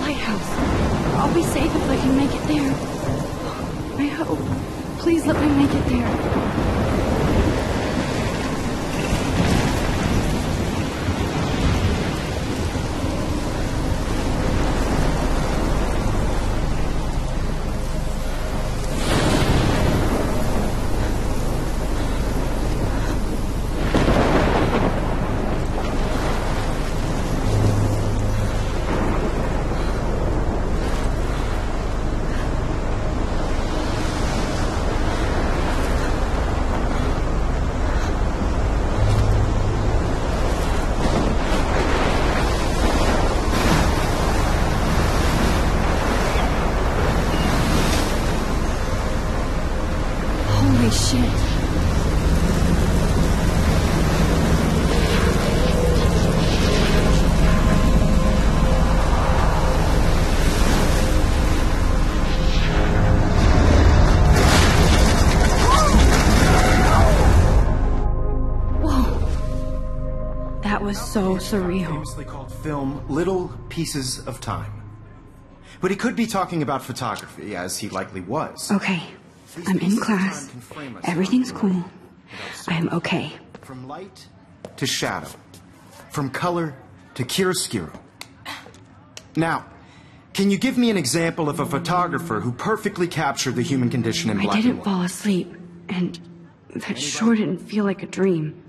lighthouse. I'll be safe if I can make it there. I hope. Please let me make it there. Holy shit. Whoa. That was so surreal. Famously called film Little Pieces of Time. But he could be talking about photography, as he likely was. Okay. I'm in class. Everything's cool. I am okay. From light to shadow. From color to chiaroscuro. Now, can you give me an example of a photographer who perfectly captured the human condition in black and white? I didn't fall asleep, and that sure didn't feel like a dream.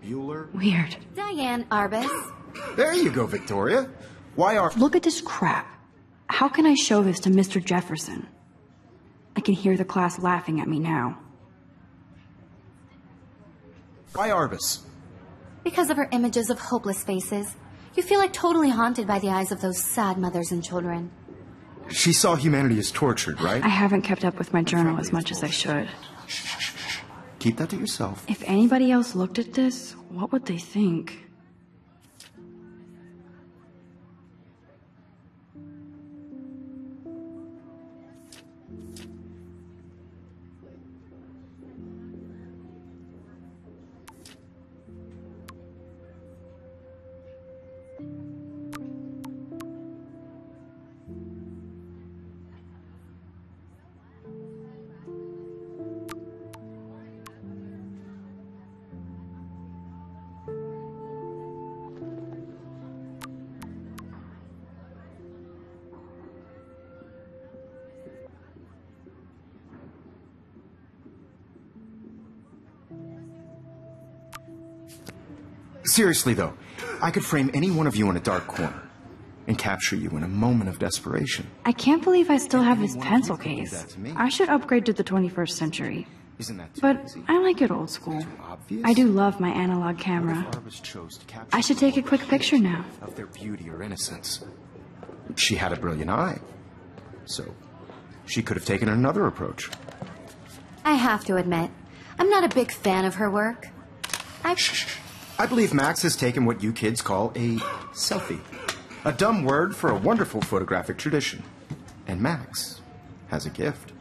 Bueller? Weird. Diane Arbus. There you go, Victoria. Why are... Look at this crap. How can I show this to Mr. Jefferson? I can hear the class laughing at me now. Why Arbus? Because of her images of hopeless faces. You feel like totally haunted by the eyes of those sad mothers and children. She saw humanity as tortured, right? I haven't kept up with my journal as much as I should. Shh. Keep that to yourself. If anybody else looked at this, what would they think? Seriously, though, I could frame any one of you in a dark corner and capture you in a moment of desperation. I can't believe I still have this pencil case. I should upgrade to the 21st century. Isn't that too But easy? I like it old school. Too obvious? I do love my analog camera. What if Arbus chose to capture I should take a quick picture now. of their beauty or innocence? She had a brilliant eye, so she could have taken another approach. I have to admit, I'm not a big fan of her work. I believe Max has taken what you kids call a selfie. A dumb word for a wonderful photographic tradition. And Max has a gift.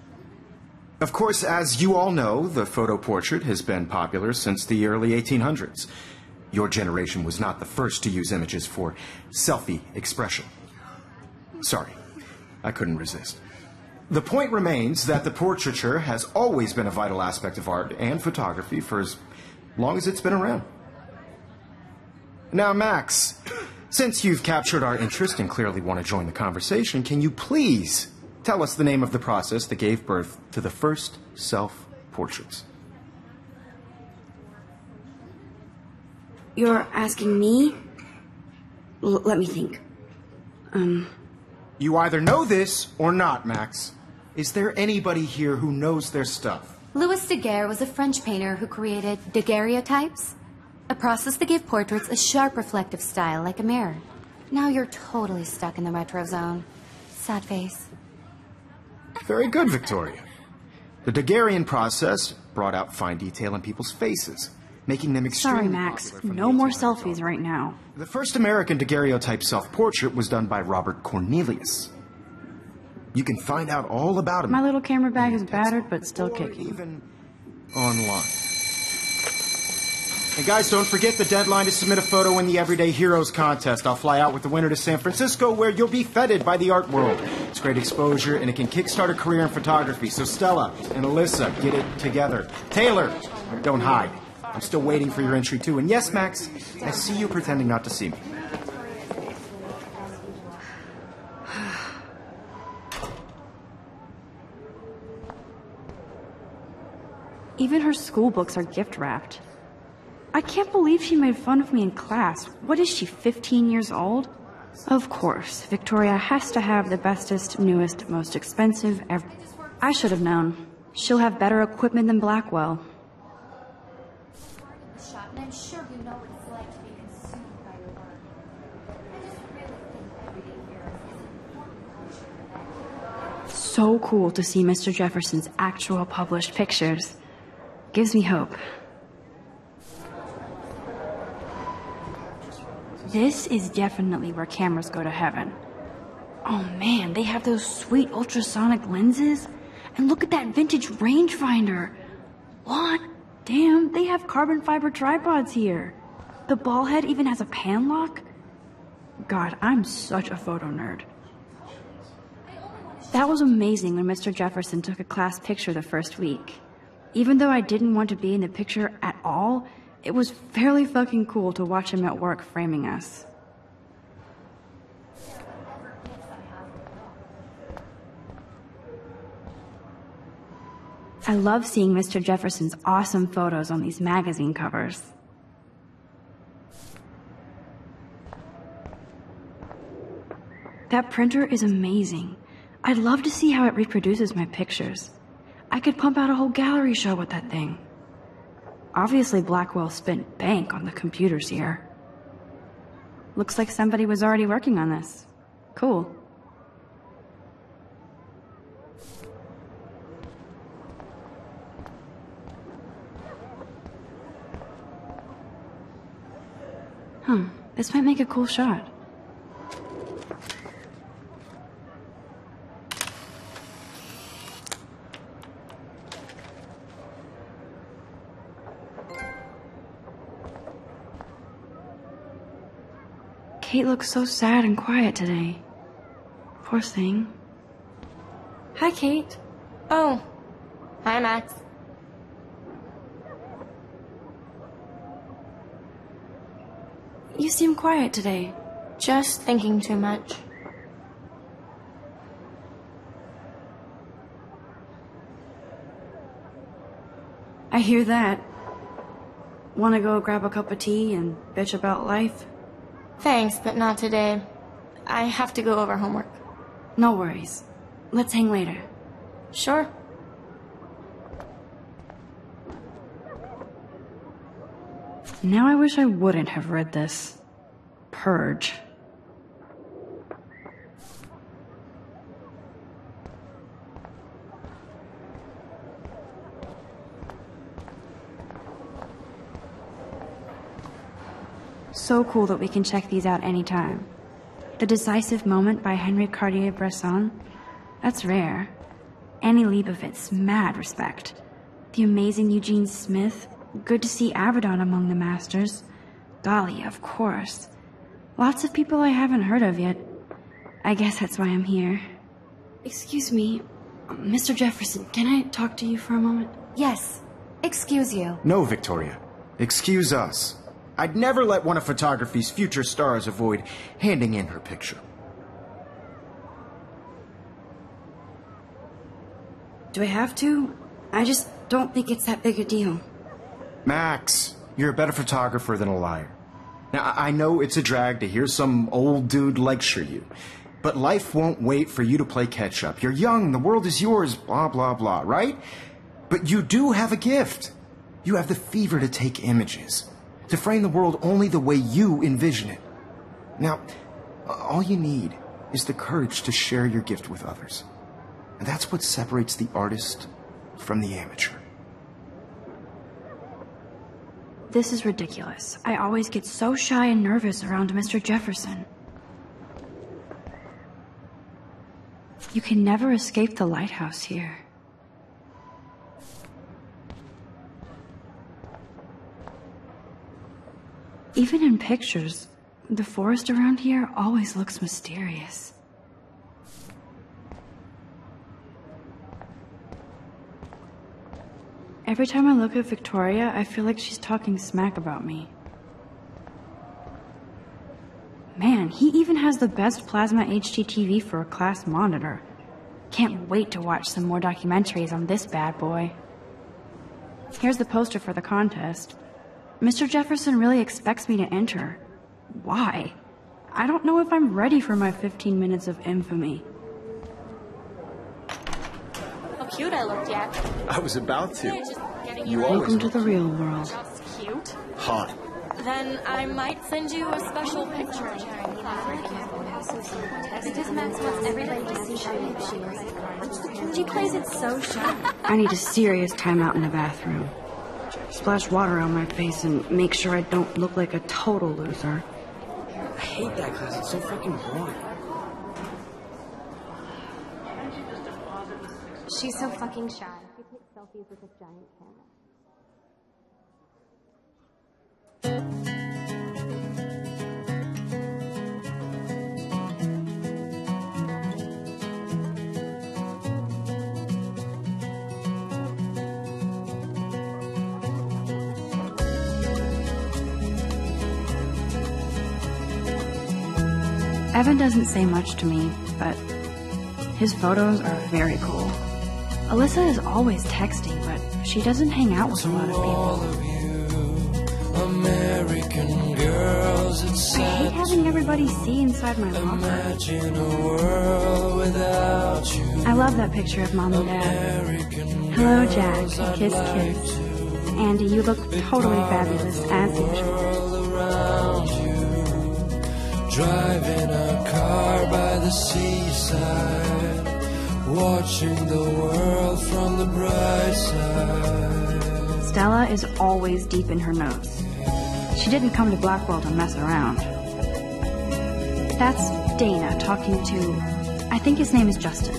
Of course, as you all know, the photo portrait has been popular since the early 1800s. Your generation was not the first to use images for selfie expression. Sorry, I couldn't resist. The point remains that the portraiture has always been a vital aspect of art and photography for as long as it's been around. Now, Max, since you've captured our interest and clearly want to join the conversation, can you please tell us the name of the process that gave birth to the first self-portraits? You're asking me? Let me think. You either know this or not, Max. Is there anybody here who knows their stuff? Louis Daguerre was a French painter who created daguerreotypes, a process that gave portraits a sharp reflective style like a mirror. Now you're totally stuck in the retro zone. Sad face. Very good, Victoria. The Daguerrean process brought out fine detail in people's faces, making them extremely Sorry, Max. popular from No the more 1800s selfies on. right now. The first American daguerreotype self-portrait was done by Robert Cornelius. You can find out all about him. My little camera bag is battered, but still kicking. Even online. And guys, don't forget the deadline to submit a photo in the Everyday Heroes contest. I'll fly out with the winner to San Francisco, where you'll be feted by the art world. It's great exposure, and it can kickstart a career in photography. So Stella and Alyssa, get it together. Taylor, don't hide. I'm still waiting for your entry, too. And yes, Max, I see you pretending not to see me. Even her school books are gift-wrapped. I can't believe she made fun of me in class. What is she, 15 years old? Of course, Victoria has to have the bestest, newest, most expensive ever. I should have known. She'll have better equipment than Blackwell. And I'm sure you know what it's like to be consumed by your work. I just really think Everyday Heroes is an important culture that... So cool to see Mr. Jefferson's actual published pictures. Gives me hope. This is definitely where cameras go to heaven. Oh man, they have those sweet ultrasonic lenses. And look at that vintage rangefinder. What? Damn, they have carbon fiber tripods here. The ball head even has a pan lock. God, I'm such a photo nerd. That was amazing when Mr. Jefferson took a class picture the first week. Even though I didn't want to be in the picture at all, it was fairly fucking cool to watch him at work framing us. I love seeing Mr. Jefferson's awesome photos on these magazine covers. That printer is amazing. I'd love to see how it reproduces my pictures. I could pump out a whole gallery show with that thing. Obviously, Blackwell spent bank on the computers here. Looks like somebody was already working on this. Cool. This might make a cool shot. Kate looks so sad and quiet today. Poor thing. Hi, Kate. Oh. Hi, Max. You seem quiet today. Just thinking too much. I hear that. Wanna go grab a cup of tea and bitch about life? Thanks, but not today. I have to go over homework. No worries. Let's hang later. Sure. Now I wish I wouldn't have read this. Purge. So cool that we can check these out anytime. The Decisive Moment by Henry Cartier-Bresson. That's rare. Annie Leibovitz, mad respect. The amazing Eugene Smith. Good to see Avedon among the masters. Golly, of course. Lots of people I haven't heard of yet. I guess that's why I'm here. Excuse me, Mr. Jefferson, can I talk to you for a moment? Yes. Excuse you. No, Victoria. Excuse us. I'd never let one of photography's future stars avoid handing in her picture. Do I have to? I just don't think it's that big a deal. Max, you're a better photographer than a liar. Now, I know it's a drag to hear some old dude lecture you, but life won't wait for you to play catch-up. You're young, the world is yours, blah, blah, blah, right? But you do have a gift. You have the fever to take images, to frame the world only the way you envision it. Now, all you need is the courage to share your gift with others. And that's what separates the artist from the amateur. This is ridiculous. I always get so shy and nervous around Mr. Jefferson. You can never escape the lighthouse here. Even in pictures, the forest around here always looks mysterious. Every time I look at Victoria, I feel like she's talking smack about me. Man, he even has the best plasma HDTV for a class monitor. Can't wait to watch some more documentaries on this bad boy. Here's the poster for the contest. Mr. Jefferson really expects me to enter. Why? I don't know if I'm ready for my 15 minutes of infamy. How cute I looked yet. I was about to. You Welcome always to the real world. That's cute. hot. Then I might send you a special picture. Because Max wants everybody to see how hip she is. She plays it so sharp. I need a serious timeout in the bathroom. Splash water on my face and make sure I don't look like a total loser. I hate that class. It's so fucking boring. She's so fucking shy. She takes selfies with a giant camera. Evan doesn't say much to me, but his photos are very cool. Alyssa is always texting, but she doesn't hang out with a lot of people. American girls, it's I hate having everybody see inside my locker. imagine a world without you. I love that picture of Mom and Dad. Hello, Jack. Kiss, kiss. Andy, you look totally fabulous, as usual. World around you. Driving a car by the seaside, watching the world from the bright side. Stella is always deep in her notes. She didn't come to Blackwell to mess around. That's Dana talking to... I think his name is Justin.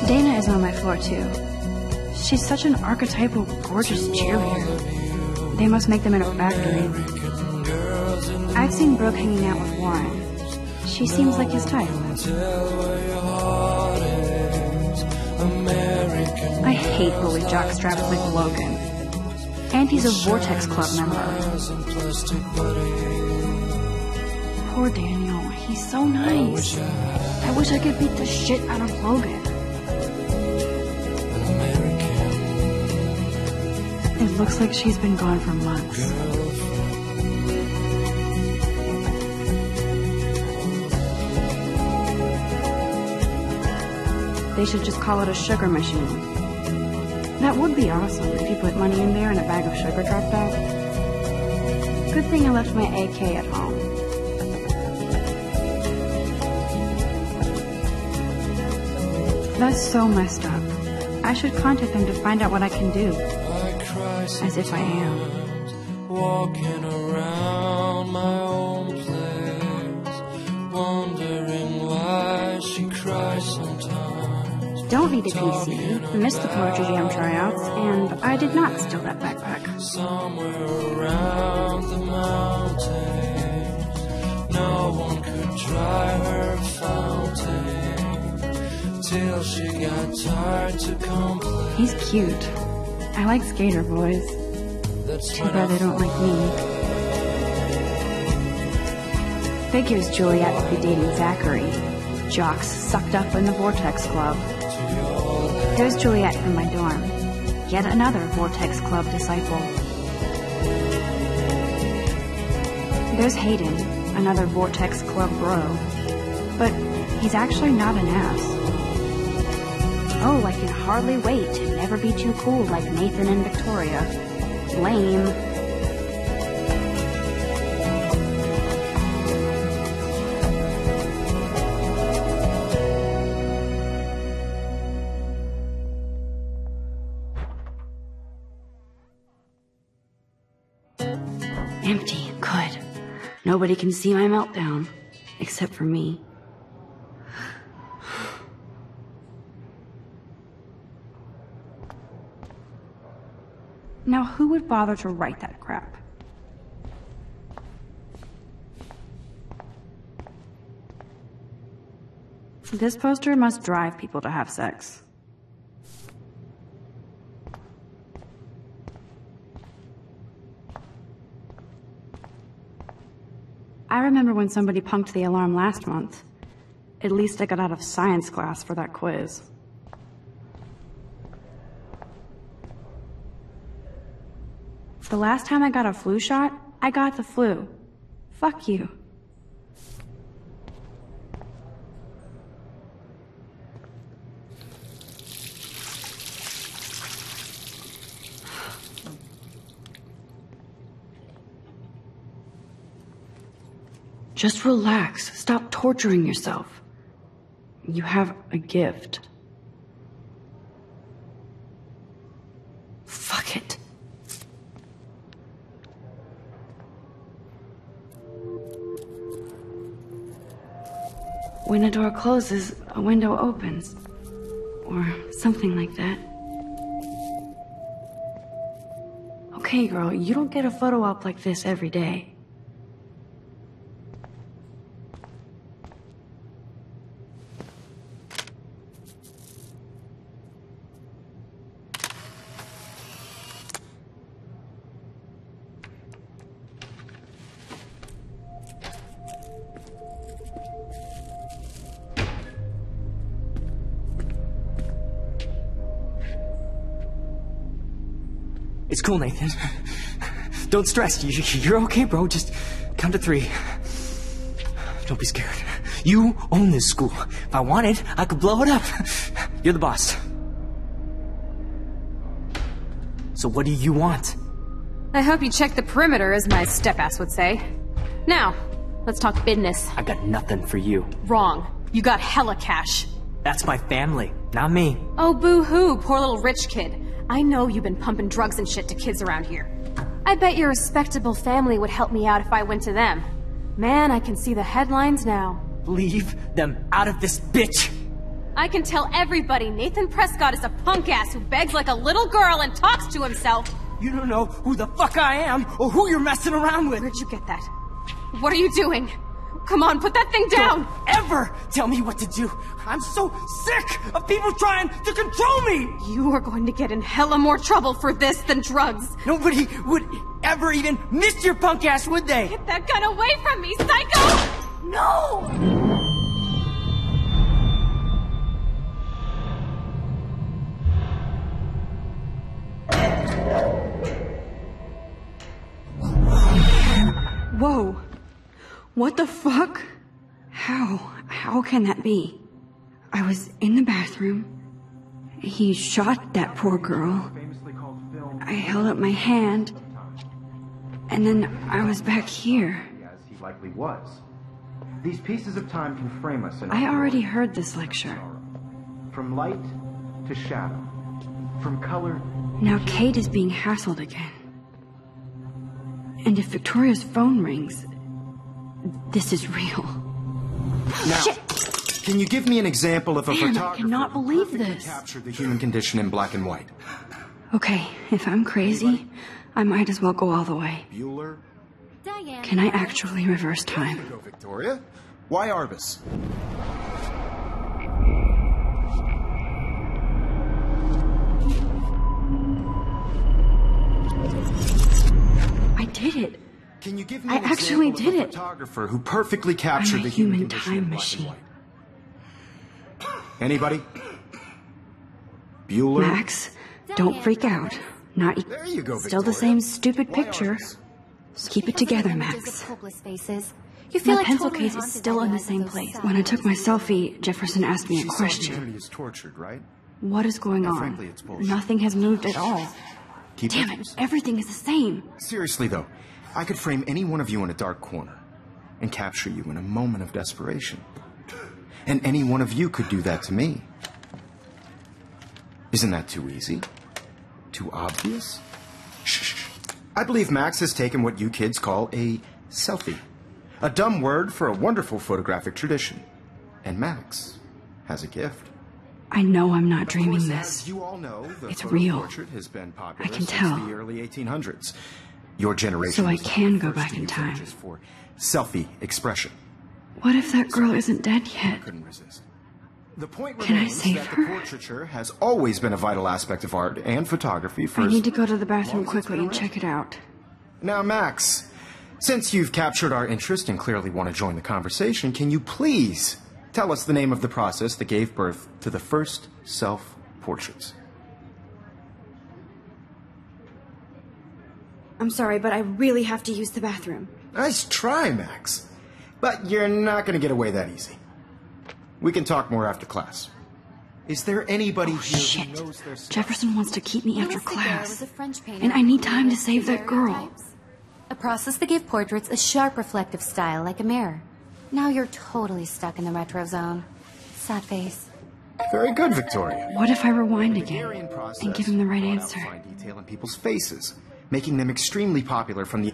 Dana is on my floor, too. She's such an archetypal, gorgeous cheerleader. They must make them in a factory. I've seen Brooke hanging out with Warren. She seems like his type. I hate bully jockstraps like Logan. And he's a Vortex Club member. Poor Daniel. He's so nice. I wish I could beat the shit out of Logan. It looks like she's been gone for months. They should just call it a sugar machine. That would be awesome if you put money in there and a bag of sugar dropped out. Good thing I left my AK at home. That's so messed up. I should contact them to find out what I can do. As if I am. Walking around my own place, wondering why she cries sometimes. Don't need a PC, missed the Poetry Jam tryouts, and I did not steal that backpack. Somewhere around the mountains, no one could dry her fountain, till she got tired to complain. He's cute. I like skater boys. Too bad they don't like me. Figures Juliet would be dating Zachary. Jocks sucked up in the Vortex Club. There's Juliet from my dorm. Yet another Vortex Club disciple. There's Hayden, another Vortex Club bro. But he's actually not an ass. Oh, I can hardly wait to never be too cool like Nathan and Victoria. Lame. Empty. Good. Nobody can see my meltdown. Except for me. Now, who would bother to write that crap? This poster must drive people to have sex. I remember when somebody punked the alarm last month. At least I got out of science class for that quiz. The last time I got a flu shot, I got the flu. Fuck you. Just relax. Stop torturing yourself. You have a gift. Fuck it. When a door closes, a window opens. Or something like that. Okay, girl, you don't get a photo op like this every day. It's cool, Nathan. Don't stress. You're okay, bro. Just count to 3. Don't be scared. You own this school. If I wanted, I could blow it up. You're the boss. So what do you want? I hope you check the perimeter, as my step-ass would say. Now, let's talk business. I got nothing for you. Wrong. You got hella cash. That's my family, not me. Oh, boo-hoo, poor little rich kid. I know you've been pumping drugs and shit to kids around here. I bet your respectable family would help me out if I went to them. Man, I can see the headlines now. Leave them out of this bitch! I can tell everybody Nathan Prescott is a punk-ass who begs like a little girl and talks to himself. You don't know who the fuck I am or who you're messing around with. Where'd you get that? What are you doing? Come on, put that thing down! Don't ever tell me what to do! I'm so sick of people trying to control me! You are going to get in hella more trouble for this than drugs. Nobody would ever even miss your punk ass, would they? Get that gun away from me, psycho! No! Whoa. What the fuck? How can that be? I was in the bathroom. He shot that poor girl. I held up my hand. And then I was back here. As he likely was. These pieces of time can frame us in I already heard this lecture. From light to shadow. From color. Now Kate is being hassled again. And if Victoria's phone rings, this is real. Now, Shit! Can you give me an example of a Man, I photographer cannot believe who perfectly this. captured the human condition in black and white? Okay, if I'm crazy, I might as well go all the way. Bueller? Diane. Can I actually reverse time? Go, Victoria. Why Arbus? I did it. Can you give me I an actually example did of a it. photographer who perfectly captured I'm a the human human condition in time black machine. and white? Anybody? Bueller? Max, don't freak out. Not There you go, still the Victoria. same stupid Why picture. Arbus? Keep it together, Images Max. of hopeless faces. You feel My like pencil totally case is haunted still by in the eyes of same those place. sad When I took my faces. selfie, Jefferson asked me a She saw question. humanity is tortured, right? What is going And on? frankly, it's bullshit. Nothing has moved at all. Keep Damn it, everything is the same. Seriously, though, I could frame any one of you in a dark corner and capture you in a moment of desperation. And any one of you could do that to me. Isn't that too easy? Too obvious? Shh. I believe Max has taken what you kids call a selfie. A dumb word for a wonderful photographic tradition. And Max has a gift. I know I'm not Of dreaming course, this. as you all know, the It's photo real. portrait has been popular I can since tell. the early 1800s. Your generation So I was not can the go first back to in use time. images for selfie expression. What if that girl isn't dead yet? Couldn't resist. The point Can I remains save that her? the portraiture has always been a vital aspect of art and photography for I as need to go to the bathroom long as it's quickly been and around. check it out. Now, Max, since you've captured our interest and clearly want to join the conversation, can you please tell us the name of the process that gave birth to the first self-portraits? I'm sorry, but I really have to use the bathroom. Nice try, Max. But you're not going to get away that easy. We can talk more after class. Is there anybody here Shit. who knows their stuff? Jefferson wants to keep me after Louis Daguerre class. was a French painter And I need who time to created save that girl. daguerreotypes, a process that gave portraits a sharp reflective style like a mirror. Now you're totally stuck in the retro zone. Sad face. Very good, Victoria. What if I rewind Hungarian again process and give him the right brought out answer? fine detail in people's faces, making them extremely popular from the...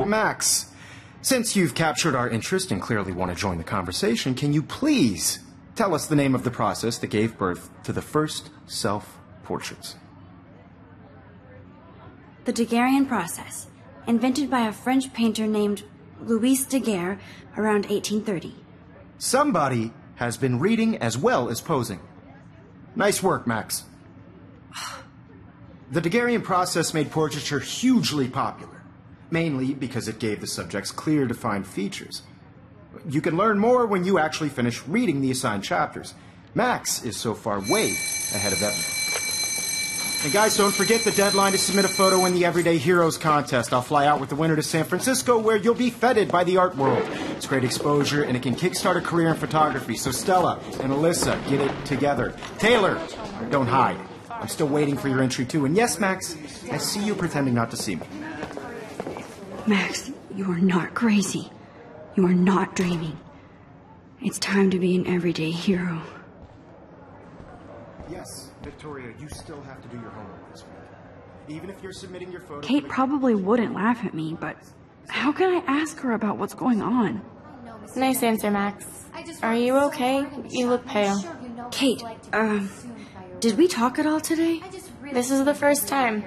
Max, since you've captured our interest and clearly want to join the conversation, can you please tell us the name of the process that gave birth to the first self-portraits? The Daguerrean process, invented by a French painter named Louis Daguerre around 1830. Somebody has been reading as well as posing. Nice work, Max. The Daguerrean process made portraiture hugely popular, mainly because it gave the subjects clear, defined features. You can learn more when you actually finish reading the assigned chapters. Max is so far way ahead of everyone. And guys, don't forget the deadline to submit a photo in the Everyday Heroes contest. I'll fly out with the winner to San Francisco, where you'll be feted by the art world. It's great exposure, and it can kickstart a career in photography. So Stella and Alyssa, get it together. Taylor, don't hide. I'm still waiting for your entry, too. And yes, Max, I see you pretending not to see me. Max, you are not crazy. You are not dreaming. It's time to be an everyday hero. Yes, Victoria, you still have to do your homework this week. Even if you're submitting your photo... Kate probably wouldn't laugh at me, but how can I ask her about what's going on? Nice answer, Max. Are you okay? You look pale. Kate, did we talk at all today? This is the first time.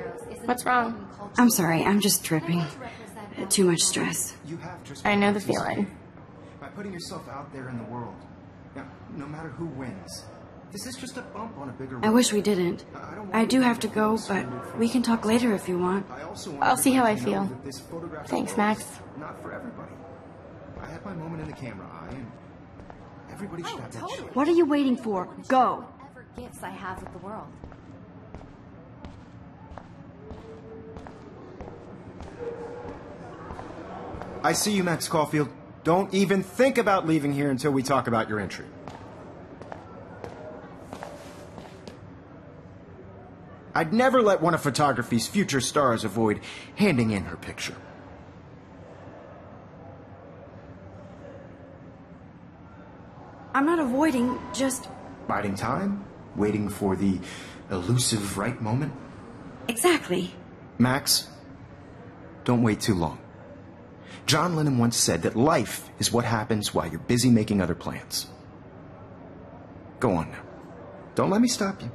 What's wrong? I'm sorry, I'm just tripping. Too much stress. You have just... I know the feeling. By putting yourself out there in the world. Now, no matter who wins, this is just a bump on a bigger road. I wish we didn't. I do have to go, but we can talk later if you want. I also want I'll see how I everybody to know feel. that this photographic Thanks, world Max. is Not for everybody. I had my moment in the camera eye, and everybody should have that shit. What are you waiting for? Go! Whatever gifts I have with the world. I see you, Max Caulfield. Don't even think about leaving here until we talk about your entry. I'd never let one of photography's future stars avoid handing in her picture. I'm not avoiding, just... Biding time, waiting for the elusive right moment. Exactly. Max, don't wait too long. John Lennon once said that life is what happens while you're busy making other plans. Go on now. Don't let me stop you.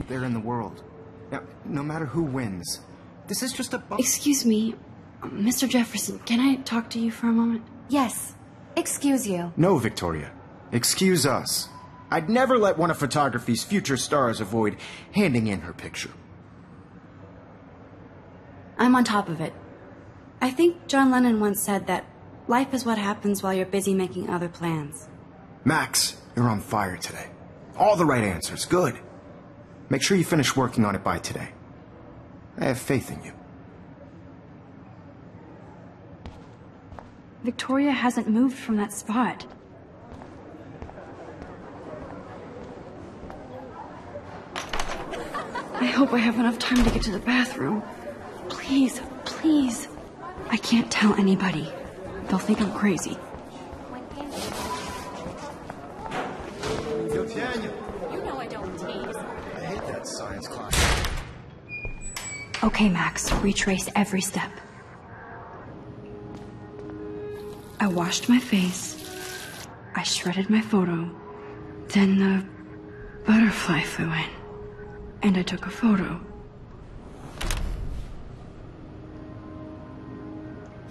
They're in the world. Now, no matter who wins, this is just a bump. Excuse me, Mr. Jefferson, can I talk to you for a moment? Yes. Excuse you. No, Victoria. Excuse us. I'd never let one of photography's future stars avoid handing in her picture. I'm on top of it. I think John Lennon once said that life is what happens while you're busy making other plans. Max, you're on fire today. All the right answers. Good. Make sure you finish working on it by today. I have faith in you. Victoria hasn't moved from that spot. I hope I have enough time to get to the bathroom. Please, please. I can't tell anybody. They'll think I'm crazy. You know I don't tease. I hate that science class. Okay, Max, retrace every step. I washed my face. I shredded my photo. Then the butterfly flew in. And I took a photo.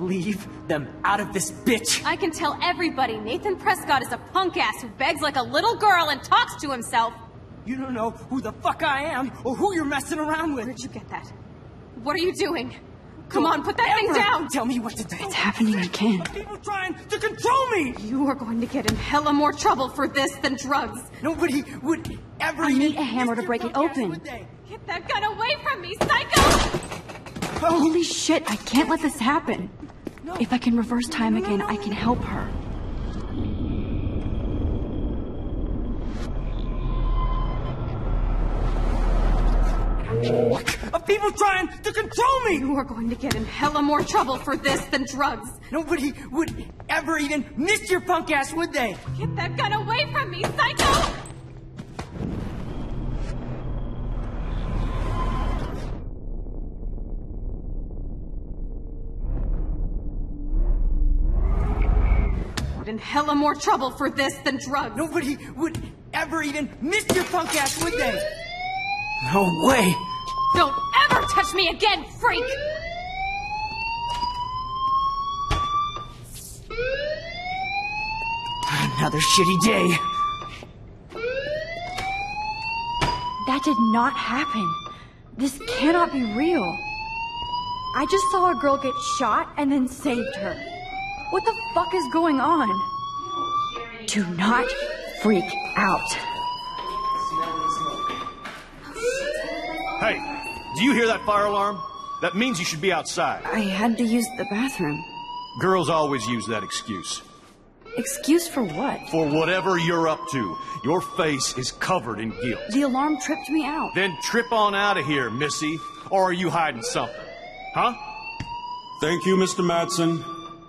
Leave them out of this bitch! I can tell everybody Nathan Prescott is a punk ass who begs like a little girl and talks to himself. You don't know who the fuck I am or who you're messing around with. Where'd you get that? What are you doing? Come on, put that thing down! Tell me what to do. It's happening again. People trying to control me! You are going to get in hella more trouble for this than drugs. Nobody would ever... I need a hammer to break it open. Get that gun away from me, psycho! Holy shit, I can't let this happen. If I can reverse time again, I can help her. Of people trying to control me! You are going to get in hella more trouble for this than drugs. Nobody would ever even miss your punk ass, would they? Get that gun away from me, psycho! In hella more trouble for this than drugs. Nobody would ever even miss your punk ass, would they? No way! Don't ever touch me again, freak! Another shitty day. That did not happen. This cannot be real. I just saw a girl get shot and then saved her. What the fuck is going on? Do not freak out. Hey, do you hear that fire alarm? That means you should be outside. I had to use the bathroom. Girls always use that excuse. Excuse for what? For whatever you're up to. Your face is covered in guilt. The alarm tripped me out. Then trip on out of here, Missy. Or are you hiding something? Huh? Thank you, Mr. Madsen.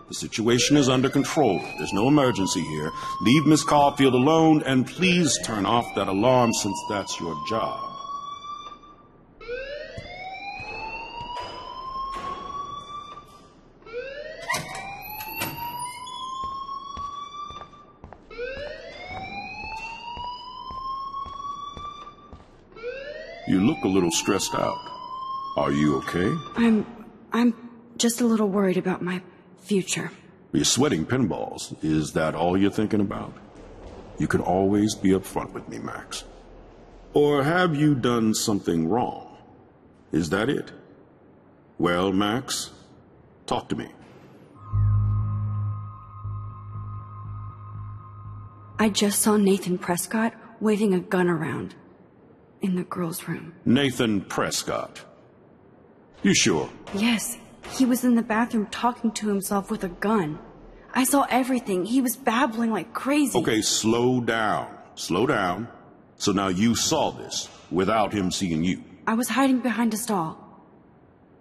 The situation is under control. There's no emergency here. Leave Miss Caulfield alone, and please turn off that alarm since that's your job. You look a little stressed out. Are you okay? I'm just a little worried about my future. You're sweating pinballs. Is that all you're thinking about? You can always be upfront with me, Max. Or have you done something wrong? Is that it? Well, Max, talk to me. I just saw Nathan Prescott waving a gun around in the girls' room. Nathan Prescott. You sure? Yes. He was in the bathroom talking to himself with a gun. I saw everything. He was babbling like crazy. Okay, slow down. Slow down. So now you saw this without him seeing you. I was hiding behind a stall.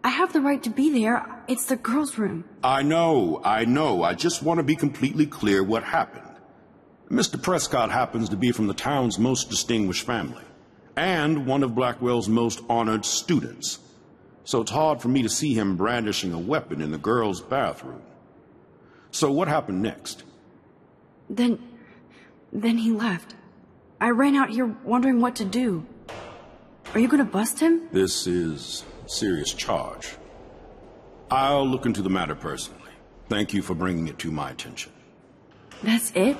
I have the right to be there. It's the girls' room. I know. I just want to be completely clear what happened. Mr. Prescott happens to be from the town's most distinguished family, and one of Blackwell's most honored students. So it's hard for me to see him brandishing a weapon in the girls' bathroom. So what happened next? Then he left. I ran out here wondering what to do. Are you gonna bust him? This is a serious charge. I'll look into the matter personally. Thank you for bringing it to my attention. That's it?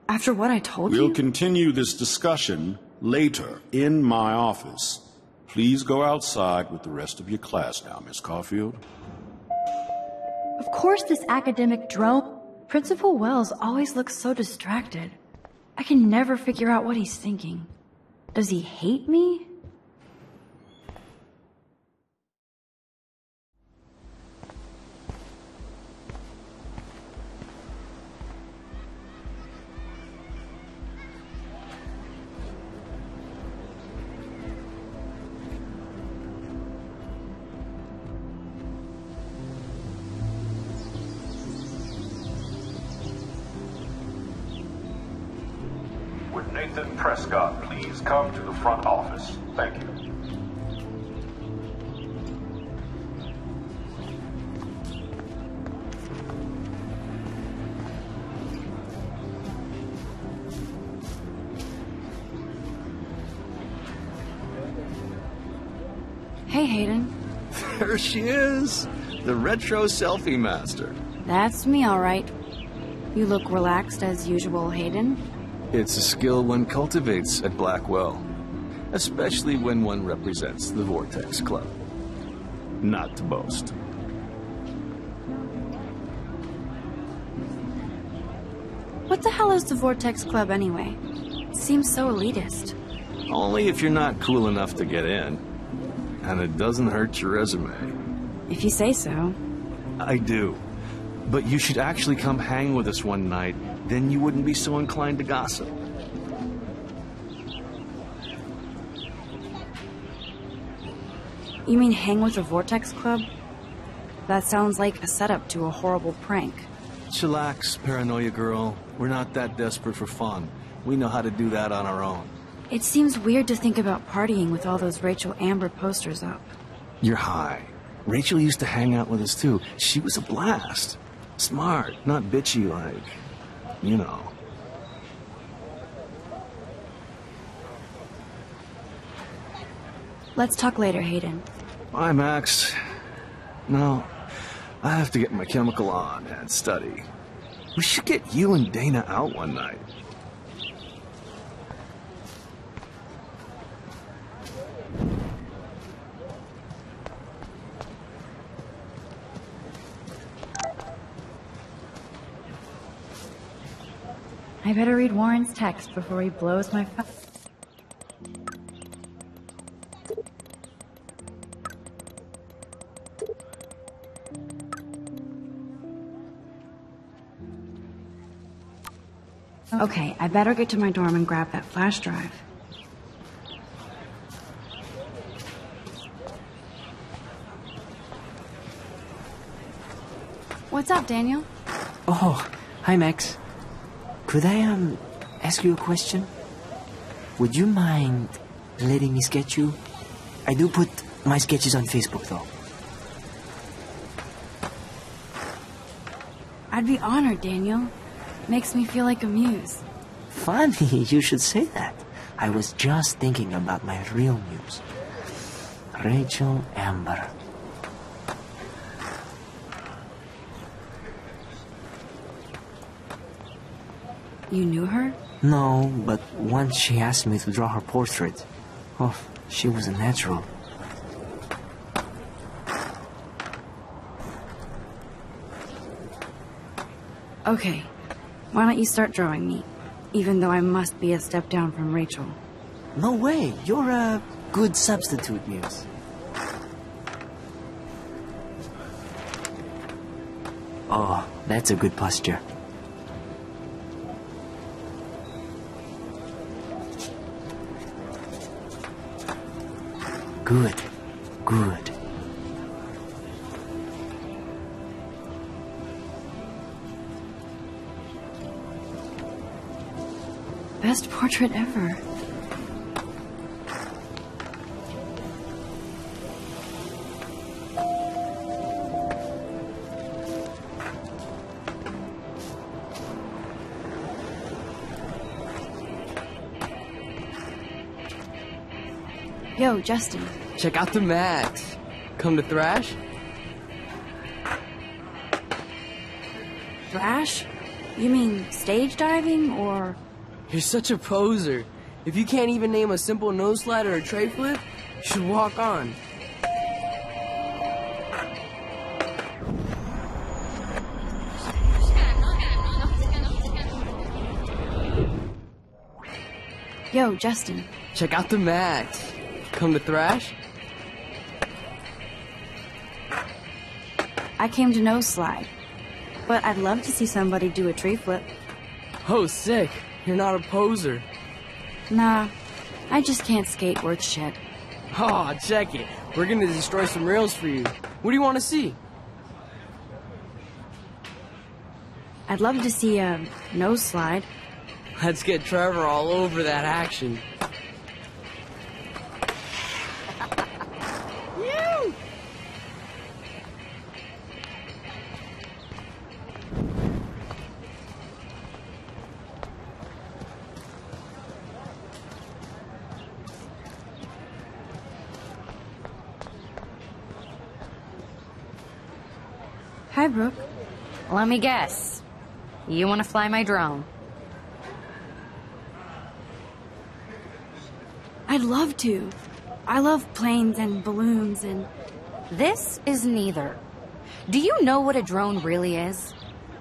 After what I told you? We'll continue this discussion later in my office. Please go outside with the rest of your class now, Miss Caulfield. Of course this academic drone. Principal Wells always looks so distracted. I can never figure out what he's thinking. Does he hate me? Would Nathan Prescott please come to the front office? Thank you. Hey, Hayden. There she is, the retro selfie master. That's me, all right. You look relaxed as usual, Hayden. It's a skill one cultivates at Blackwell, especially when one represents the Vortex Club. Not to boast. What the hell is the Vortex Club anyway? It seems so elitist. Only if you're not cool enough to get in. And it doesn't hurt your resume. If you say so. I do. But you should actually come hang with us one night, then you wouldn't be so inclined to gossip. You mean hang with the Vortex Club? That sounds like a setup to a horrible prank. Chillax, paranoia girl. We're not that desperate for fun. We know how to do that on our own. It seems weird to think about partying with all those Rachel Amber posters up. You're high. Rachel used to hang out with us too. She was a blast. Smart, not bitchy like, you know. Let's talk later, Hayden. Bye, Max. No, I have to get my chemical on and study. We should get you and Dana out one night. I better read Warren's text before he blows my phone. Okay, I better get to my dorm and grab that flash drive. What's up, Daniel? Oh, hi, Max. Could I, ask you a question? Would you mind letting me sketch you? I do put my sketches on Facebook, though. I'd be honored, Daniel. Makes me feel like a muse. Funny, you should say that. I was just thinking about my real muse. Rachel Amber. You knew her? No, but once she asked me to draw her portrait. Oh, she was a natural. Okay. Why don't you start drawing me? Even though I must be a step down from Rachel. No way. You're a good substitute, Muse. Oh, that's a good posture. Good. Good. Best portrait ever. Yo, Justin. Check out the Max. Come to Thrash? Thrash? You mean stage diving, or...? You're such a poser. If you can't even name a simple nose slide or a tray flip, you should walk on. Yo, Justin. Check out the Max. Come to Thrash? I came to nose slide. But I'd love to see somebody do a tree flip. Oh, sick. You're not a poser. Nah, I just can't skate worth shit. Oh, check it. We're gonna destroy some rails for you. What do you want to see? I'd love to see a nose slide. Let's get Trevor all over that action. Hi, Brooke. Let me guess. You want to fly my drone? I'd love to. I love planes and balloons and... This is neither. Do you know what a drone really is?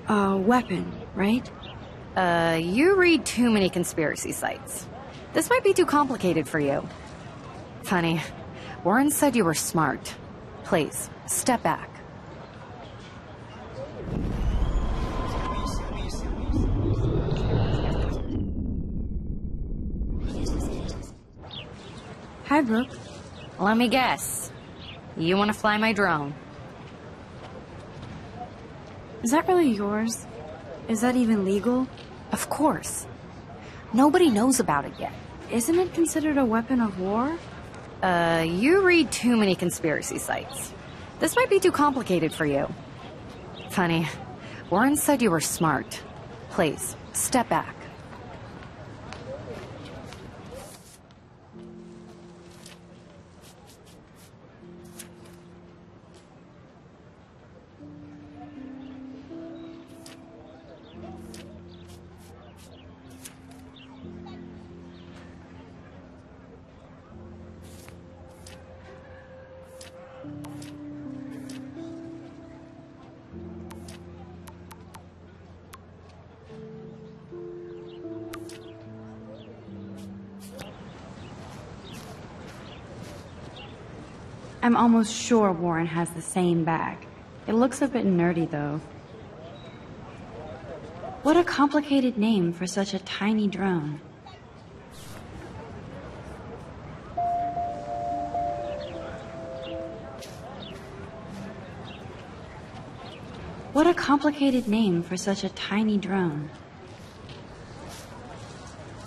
A weapon, right? You read too many conspiracy sites. This might be too complicated for you. Funny. Warren said you were smart. Please, step back. Hi, Brooke. Let me guess. You want to fly my drone? Is that really yours? Is that even legal? Of course. Nobody knows about it yet. Isn't it considered a weapon of war? You read too many conspiracy sites. This might be too complicated for you. Funny. Warren said you were smart. Please, step back. I'm almost sure Warren has the same bag. It looks a bit nerdy, though. What a complicated name for such a tiny drone. What a complicated name for such a tiny drone.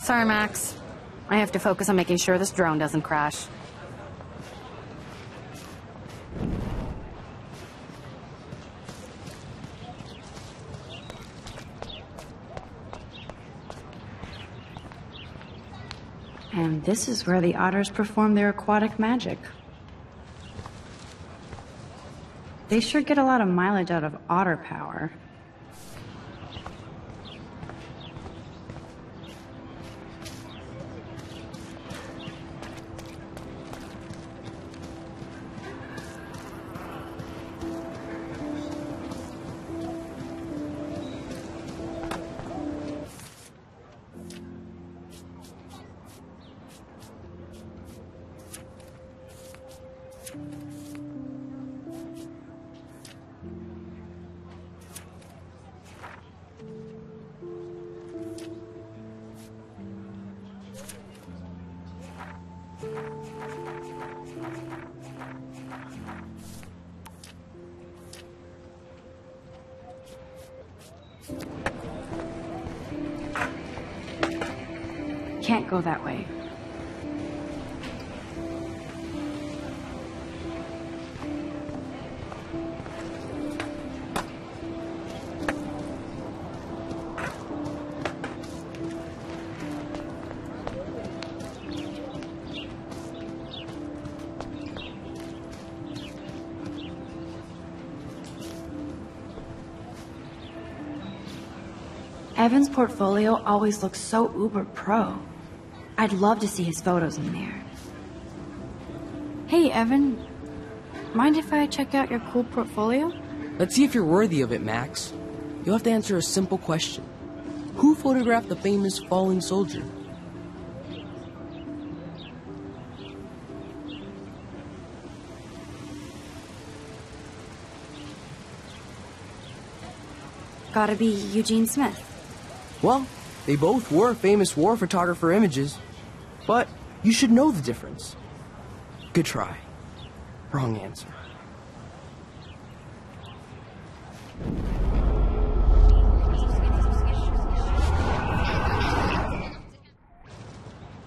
Sorry, Max. I have to focus on making sure this drone doesn't crash. And this is where the otters perform their aquatic magic. They sure get a lot of mileage out of otter power. Can't go that way. Evan's portfolio always looks so uber pro. I'd love to see his photos in there. Hey, Evan. Mind if I check out your cool portfolio? Let's see if you're worthy of it, Max. You'll have to answer a simple question. Who photographed the famous falling soldier? Gotta be Eugene Smith. Well, they both were famous war photographer images. But you should know the difference. Good try. Wrong answer.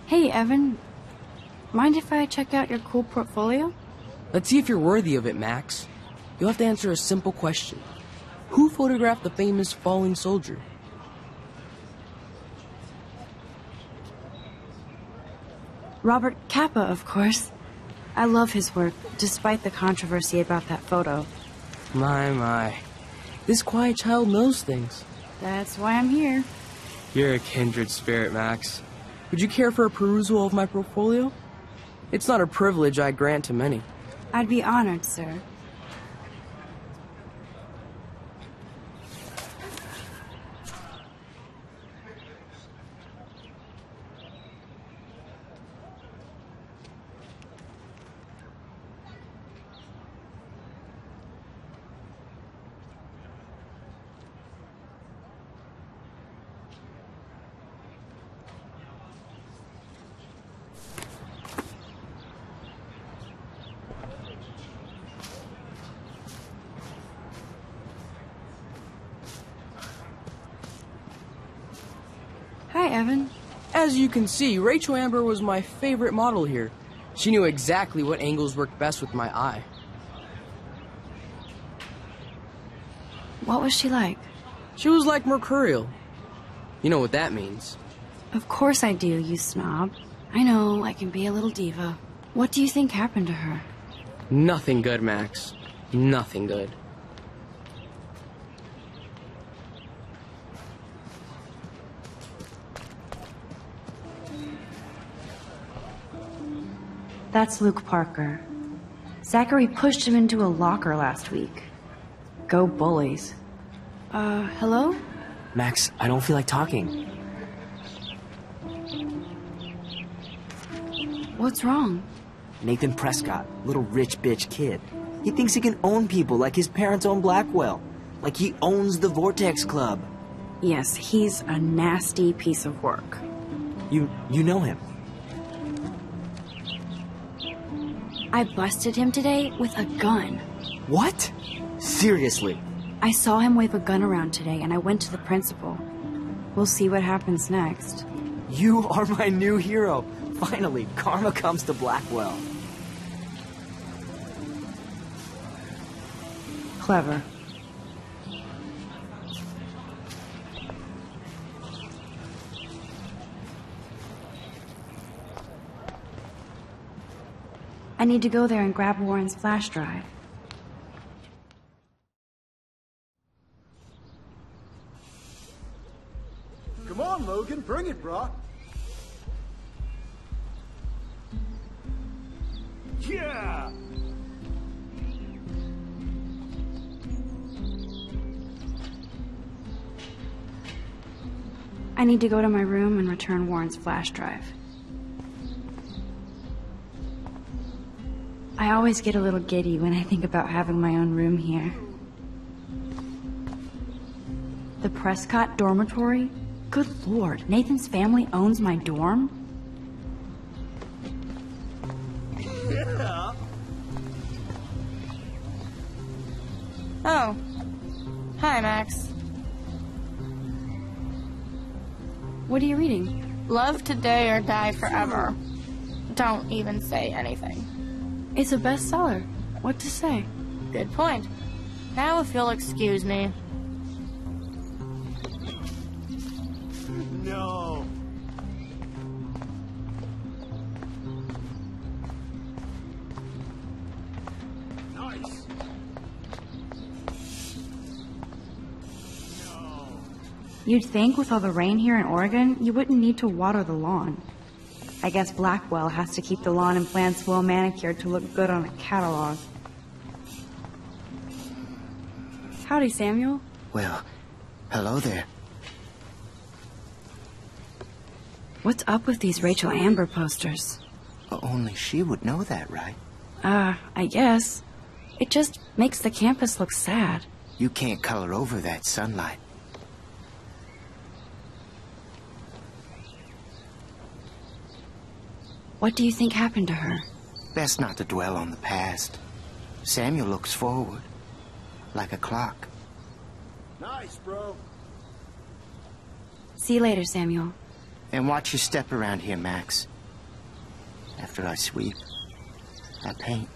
Hey, Evan. Mind if I check out your cool portfolio? Let's see if you're worthy of it, Max. You'll have to answer a simple question. Who photographed the famous falling soldier? Robert Capa, of course. I love his work, despite the controversy about that photo. My. This quiet child knows things. That's why I'm here. You're a kindred spirit, Max. Would you care for a perusal of my portfolio? It's not a privilege I grant to many. I'd be honored, sir. Hi, Evan. As you can see, Rachel Amber was my favorite model here. She knew exactly what angles worked best with my eye. What was she like? She was like mercurial. You know what that means. Of course I do, you snob. I know, I can be a little diva. What do you think happened to her? Nothing good, Max. Nothing good. That's Luke Parker. Zachary pushed him into a locker last week. Go bullies. Hello? Max, I don't feel like talking. What's wrong? Nathan Prescott, little rich bitch kid. He thinks he can own people like his parents own Blackwell. Like he owns the Vortex Club. Yes, he's a nasty piece of work. You know him. I busted him today with a gun. What? Seriously? I saw him wave a gun around today and I went to the principal. We'll see what happens next. You are my new hero. Finally, karma comes to Blackwell. Clever. I need to go there and grab Warren's flash drive. Come on, Logan, bring it, brah. Yeah! I need to go to my room and return Warren's flash drive. I always get a little giddy when I think about having my own room here. The Prescott dormitory? Good lord, Nathan's family owns my dorm? Yeah. Oh. Hi, Max. What are you reading? Love Today or Die Forever. Don't even say anything. It's a bestseller. What to say? Good point. Now if you'll excuse me. No. Nice. No. You'd think with all the rain here in Oregon, you wouldn't need to water the lawn. I guess Blackwell has to keep the lawn and plants well manicured to look good on a catalog. Howdy, Samuel. Well, hello there. What's up with these Rachel Amber posters? Only she would know that, right? I guess. It just makes the campus look sad. You can't color over that sunlight. What do you think happened to her? Best not to dwell on the past. Samuel looks forward, like a clock. Nice, bro. See you later, Samuel. And watch your step around here, Max. After I sweep, I paint.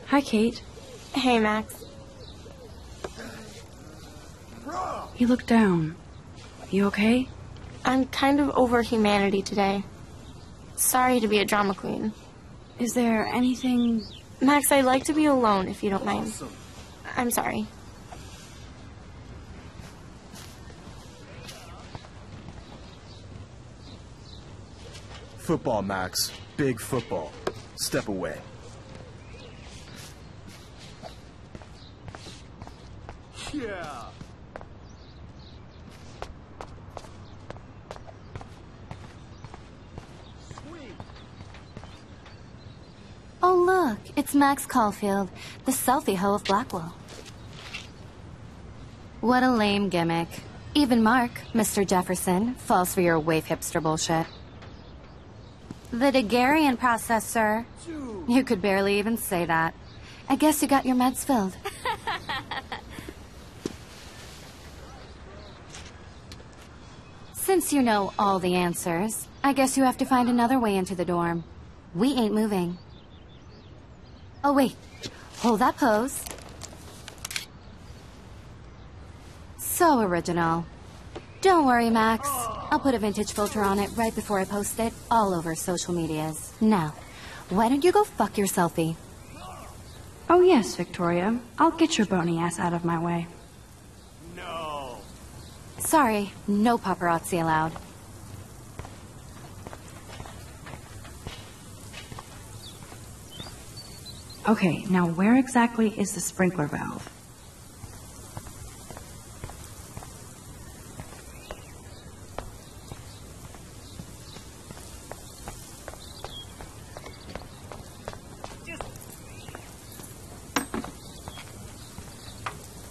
Hi, Kate. Hey, Max. You look down. You okay? I'm kind of over humanity today. Sorry to be a drama queen. Is there anything... Max, I'd like to be alone, if you don't mind. I'm sorry. Football, Max. Big football. Step away. Yeah. Oh, look, it's Max Caulfield, the selfie hoe of Blackwell. What a lame gimmick. Even Mark, Mr. Jefferson, falls for your wave hipster bullshit. The Daguerrean process, sir. You could barely even say that. I guess you got your meds filled. Since you know all the answers, I guess you have to find another way into the dorm. We ain't moving. Oh, wait. Hold that pose. So original. Don't worry, Max. I'll put a vintage filter on it right before I post it all over social medias. Now, why don't you go fuck your selfie? Oh yes, Victoria. I'll get your bony ass out of my way. No. Sorry, no paparazzi allowed. Okay, now where exactly is the sprinkler valve?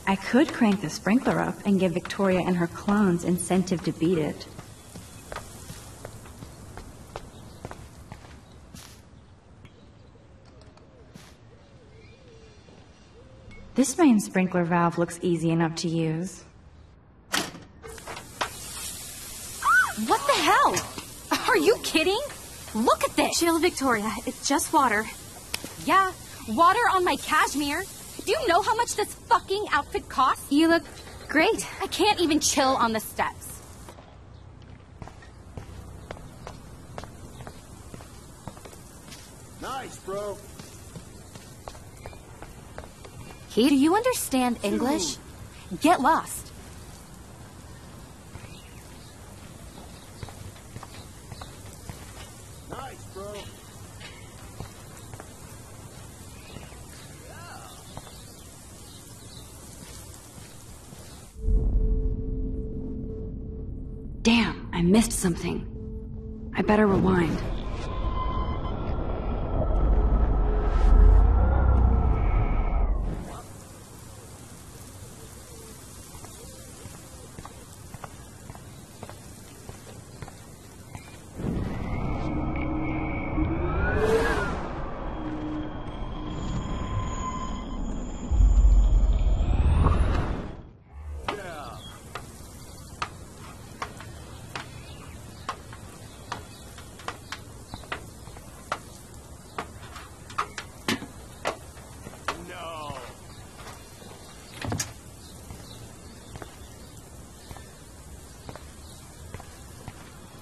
I could crank the sprinkler up and give Victoria and her clones incentive to beat it. This main sprinkler valve looks easy enough to use. What the hell? Are you kidding? Look at this! Chill, Victoria. It's just water. Yeah, water on my cashmere. Do you know how much this fucking outfit costs? You look great. I can't even chill on the steps. Nice, bro. Do you understand English? Get lost. Nice, bro. Damn, I missed something. I better rewind.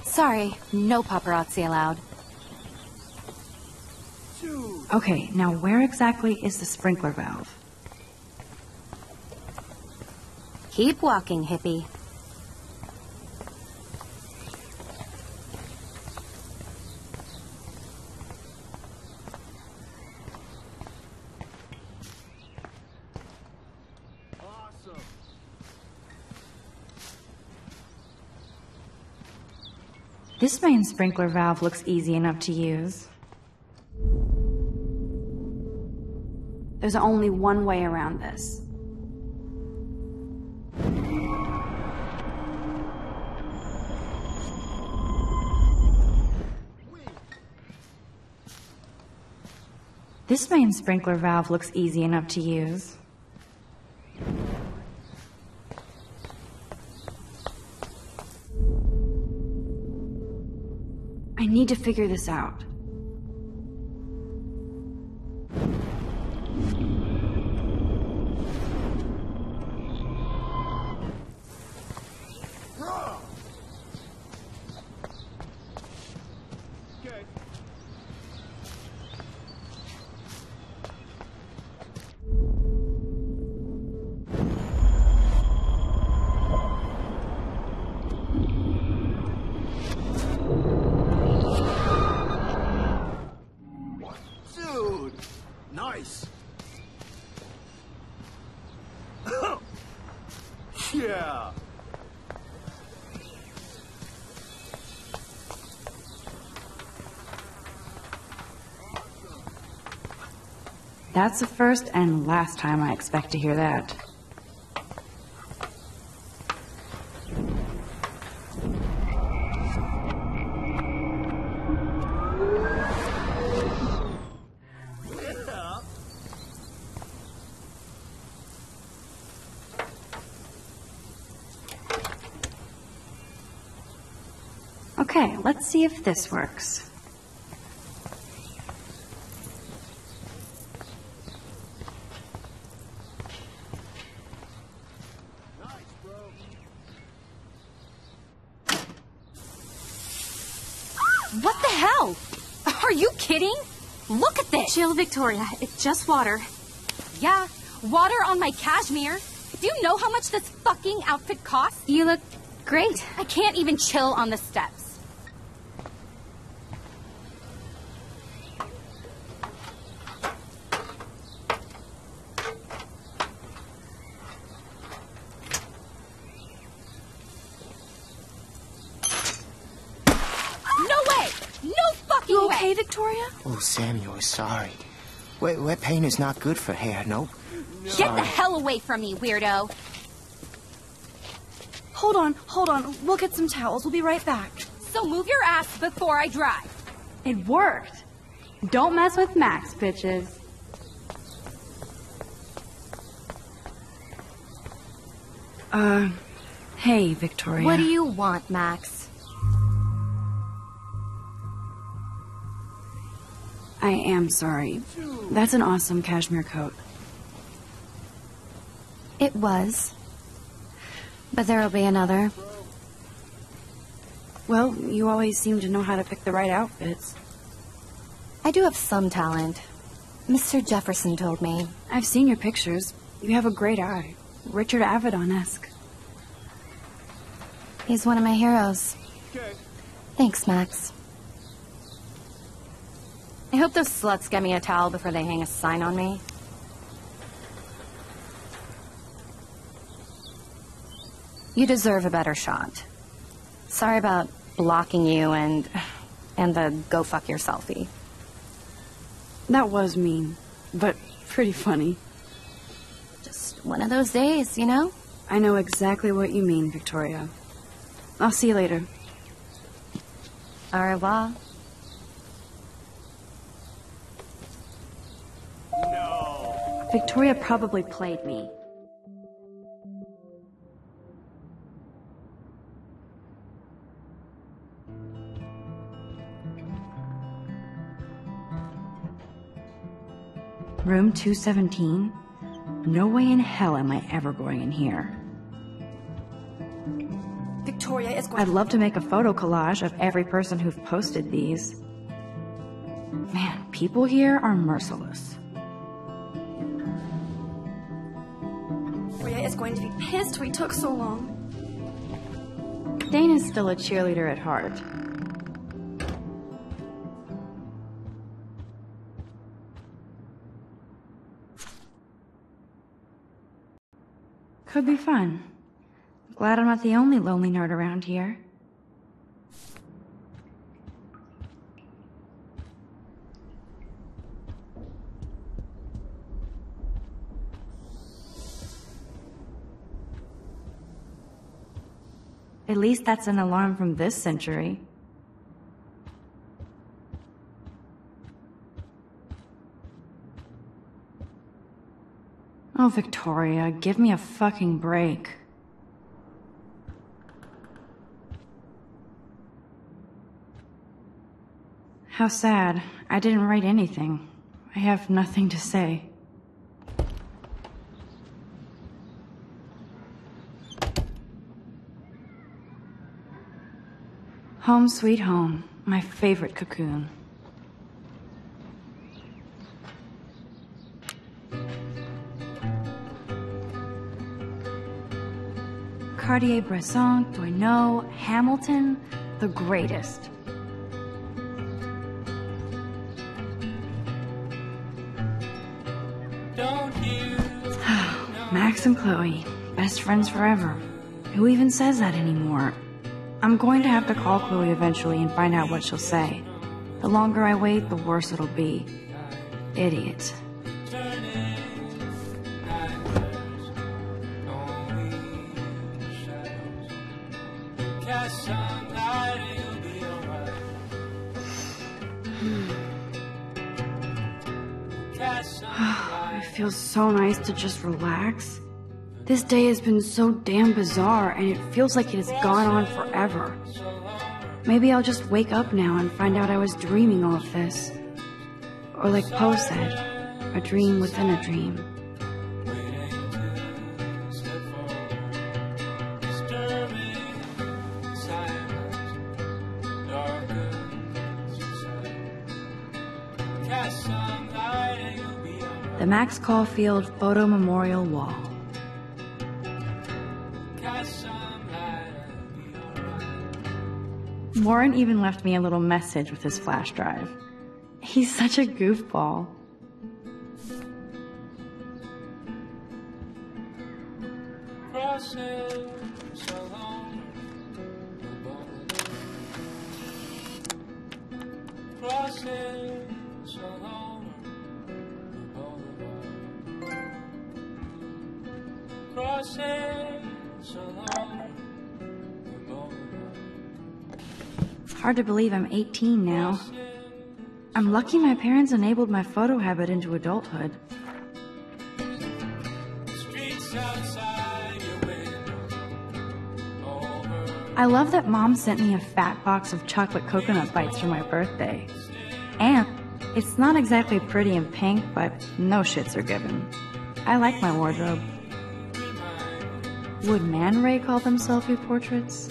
Sorry, no paparazzi allowed. Okay, now where exactly is the sprinkler valve? Keep walking, hippie. This main sprinkler valve looks easy enough to use. There's only one way around this. This main sprinkler valve looks easy enough to use. I need to figure this out. That's the first and last time I expect to hear that. Okay, let's see if this works. What the hell? Are you kidding? Look at this! Chill, Victoria. It's just water. Yeah, water on my cashmere. Do you know how much this fucking outfit costs? You look great. I can't even chill on the steps. You okay, Victoria? Oh, Samuel, sorry. Wet paint is not good for hair, nope. Get the hell away from me, weirdo. Hold on. We'll get some towels. We'll be right back. So move your ass before I drive. It worked. Don't mess with Max, bitches. Hey, Victoria. What do you want, Max? I am sorry. That's an awesome cashmere coat. It was. But there'll be another. Well, you always seem to know how to pick the right outfits. I do have some talent. Mr. Jefferson told me. I've seen your pictures. You have a great eye. Richard Avedon-esque. He's one of my heroes. Okay. Thanks, Max. I hope those sluts get me a towel before they hang a sign on me. You deserve a better shot. Sorry about blocking you and the go fuck your selfie. That was mean, but pretty funny. Just one of those days, you know? I know exactly what you mean, Victoria. I'll see you later. Au revoir. No. Victoria probably played me. Room 217? No way in hell am I ever going in here. Victoria is going I'd love to make a photo collage of every person who've posted these. Man, people here are merciless. Victoria is going to be pissed we took so long. Dana's still a cheerleader at heart. Could be fun. Glad I'm not the only lonely nerd around here. At least that's an alarm from this century. Oh, Victoria, give me a fucking break. How sad. I didn't write anything. I have nothing to say. Home sweet home, my favorite cocoon. Cartier-Bresson, Doisneau, Hamilton, the greatest. Max and Chloe, best friends forever. Who even says that anymore? I'm going to have to call Chloe eventually and find out what she'll say. The longer I wait, the worse it'll be. Idiot. It feels so nice to just relax. This day has been so damn bizarre, and it feels like it has gone on forever. Maybe I'll just wake up now and find out I was dreaming all of this. Or like Poe said, a dream within a dream. The Max Caulfield Photo Memorial Wall. Warren even left me a little message with his flash drive. He's such a goofball. Hard to believe I'm 18 now. I'm lucky my parents enabled my photo habit into adulthood. I love that Mom sent me a fat box of chocolate coconut bites for my birthday. And it's not exactly pretty and pink, but no shits are given. I like my wardrobe. Would Man Ray call them selfie portraits?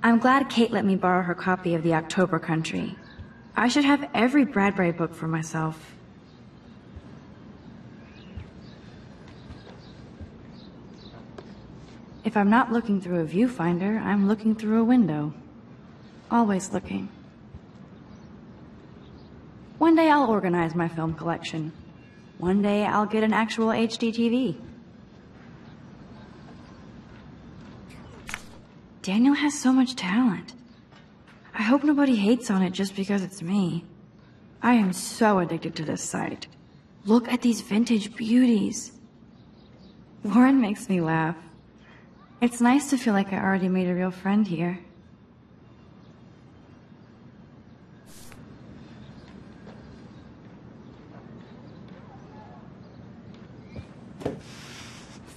I'm glad Kate let me borrow her copy of The October Country. I should have every Bradbury book for myself. If I'm not looking through a viewfinder, I'm looking through a window. Always looking. One day I'll organize my film collection. One day I'll get an actual HD TV. Daniel has so much talent. I hope nobody hates on it just because it's me. I am so addicted to this site. Look at these vintage beauties. Warren makes me laugh. It's nice to feel like I already made a real friend here.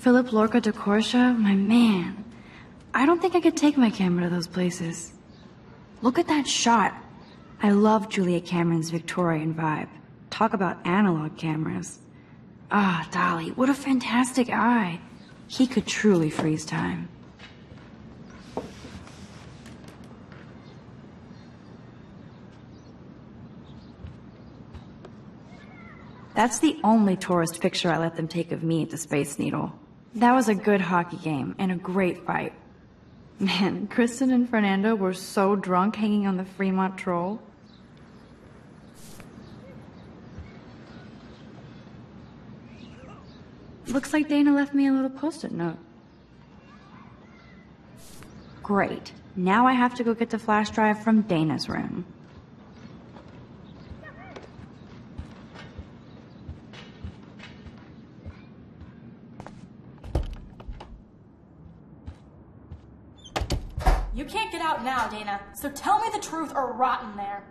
Philip Lorca de Corsia, my man. I don't think I could take my camera to those places. Look at that shot. I love Julia Cameron's Victorian vibe. Talk about analog cameras. Ah, Dolly, what a fantastic eye. He could truly freeze time. That's the only tourist picture I let them take of me at the Space Needle. That was a good hockey game and a great fight. Man, Kristen and Fernando were so drunk hanging on the Fremont Troll. Looks like Dana left me a little post-it note. Great. Now I have to go get the flash drive from Dana's room. You can't get out now, Dana, so tell me the truth or rot in there.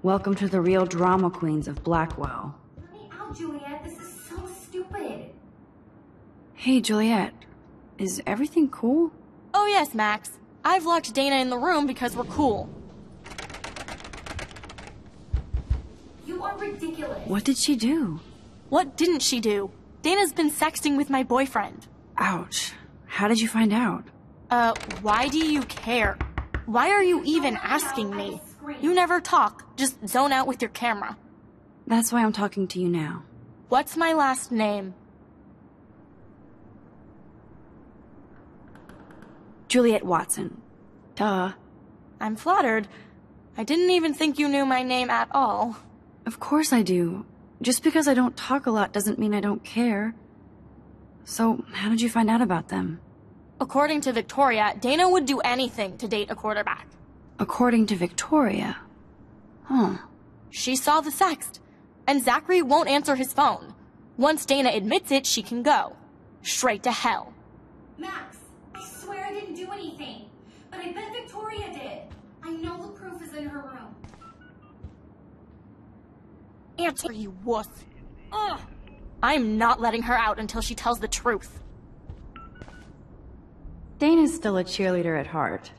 Welcome to the real drama queens of Blackwell. Let me out, Juliet. This is so stupid. Hey, Juliet. Is everything cool? Oh yes, Max. I've locked Dana in the room because we're cool. You are ridiculous. What did she do? What didn't she do? Dana's been sexting with my boyfriend. Ouch. How did you find out? Why do you care? Why are you even asking me? You never talk, just zone out with your camera. That's why I'm talking to you now. What's my last name? Juliet Watson. Duh. I'm flattered. I didn't even think you knew my name at all. Of course I do. Just because I don't talk a lot doesn't mean I don't care. So, how did you find out about them? According to Victoria, Dana would do anything to date a quarterback. According to Victoria? Huh. She saw the sext, and Zachary won't answer his phone. Once Dana admits it, she can go. Straight to hell. Max, I swear I didn't do anything. But I bet Victoria did. I know the proof is in her room. Answer, you wuss. Ugh. I'm not letting her out until she tells the truth. Dana's still a cheerleader at heart.